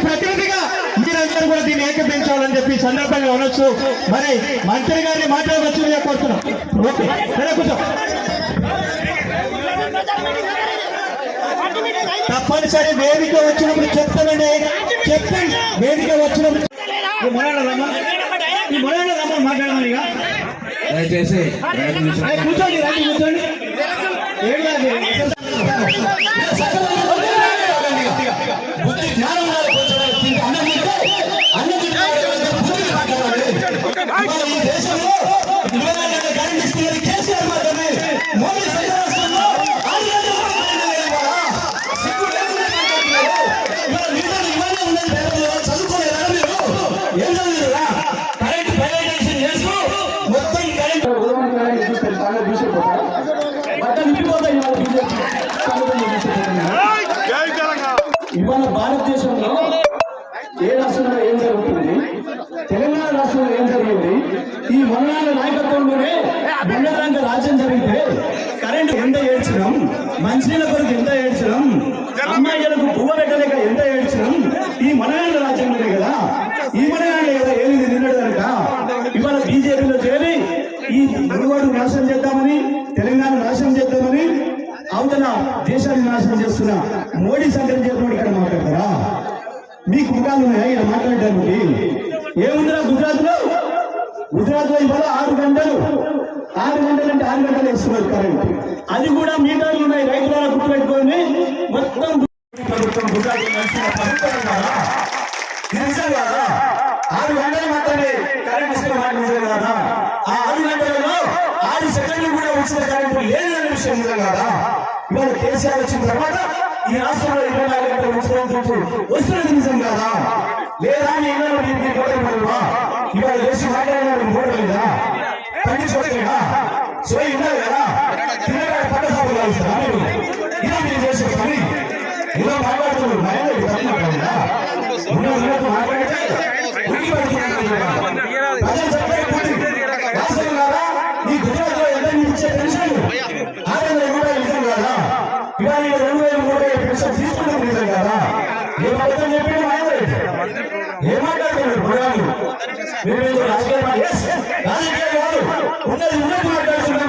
ప్రతినిధిగా మీరందరూ కూడా దీన్ని ఏకీపించాలని చెప్పి సందర్భంగా అనొచ్చు. మరి మంత్రి గారిని మాట్లాడవచ్చుగా కోరుతున్నాం. ఓకే, కూర్చో. తప్పనిసరి వేదిక వచ్చినప్పుడు చెప్తానండి, చెప్పండి. వేదిక వచ్చినప్పుడు మాట్లాడమని దయచేసి కూర్చోండి, రండి కూర్చోండి. కేసీఆర్ మాత్రమే మోడీ ఇవాళ భారతదేశంలో ఏ రాష్ట్రంలో ఏం జరుగుతుంది, తెలంగాణ రాష్ట్రంలో ఏం జరిగింది, ఈ మరణాల నాయకత్వంలోనే బంగారంగ రాజ్యం జరిగితే కరెంటు ఎంత ఏడ్చినాం, మంచినీళ్ళ కొరకు ఎంత ఏడ్చినాం, అమ్మాయిలకు పువ్వ పెట్టలేక ఎంత ఏడ్చినాం, ఈ మనగాళ్ళ రాజ్యంలోనే కదా. ఈ మనగాళ్ళే కదా ఏది నిన్నడు కనుక ఇవాళ బీజేపీలో చేరి ఈ మునుగోడు నాశనం చేద్దామని, తెలంగాణ నాశనం చేద్దామని, అవతల దేశాన్ని నాశనం చేస్తున్న మోడీ సంకరం చేతుడు ఇక్కడ మాట్లాడతారా? మీకు ముఖాలు ఉన్నాయా ఇక్కడ మాట్లాడడానికి? ఏముందిరా గుజరాత్ లో ఇవాళ 6 గంటలు అంటే 6 గంటలు ఇస్తున్నారు కరెంట్. అది కూడా మీటర్లు ఉన్నాయి, రైతుల గుర్తుపెట్టుకొని మొత్తం ప్రభుత్వం గుజరాత్ ప్రభుత్వం కదా. 6 గంటలు మాత్రమే కరెంట్ ఇస్తున్న మాట నిజం కదా. ఆ 6 గంటలలో 6 సెకండ్లు కూడా వచ్చిన కరెంట్ లేదనే విషయం నిజం కదా. ఇవాళ కేసీఆర్ వచ్చిన తర్వాత ఈ రాష్ట్రంలో 24 గంటలు వస్తున్నది నిజం కదా. లేదా మీ ఇళ్ళలో ఇవాళ దేశం మాట్లాడడానికి మూడలేదా, పండించుకోలేదా, సోయి ఉండాలి కదా. పట్ట సాగులు కాలుస్తారా మీరు? ఇలా మీరు చేసే పని ఇలా మాట్లాడుతున్నారు. మాట్లాడితే మాట్లాడితే ఈ గుజరాత్ లో ఎంత ఇచ్చే పెన్షన్ 600 రూపాయలు నిజం కదా. ఇవాళ 2000 పెన్షన్ తీసుకున్నాం నిజం కదా. ఏం అర్థం చెప్పి ఏం మాట్లాడుతున్నారు పురాణాలు? రాజకీయ కాదు, ఉన్నది ఉన్నట్టు మాట్లాడుతున్నారు.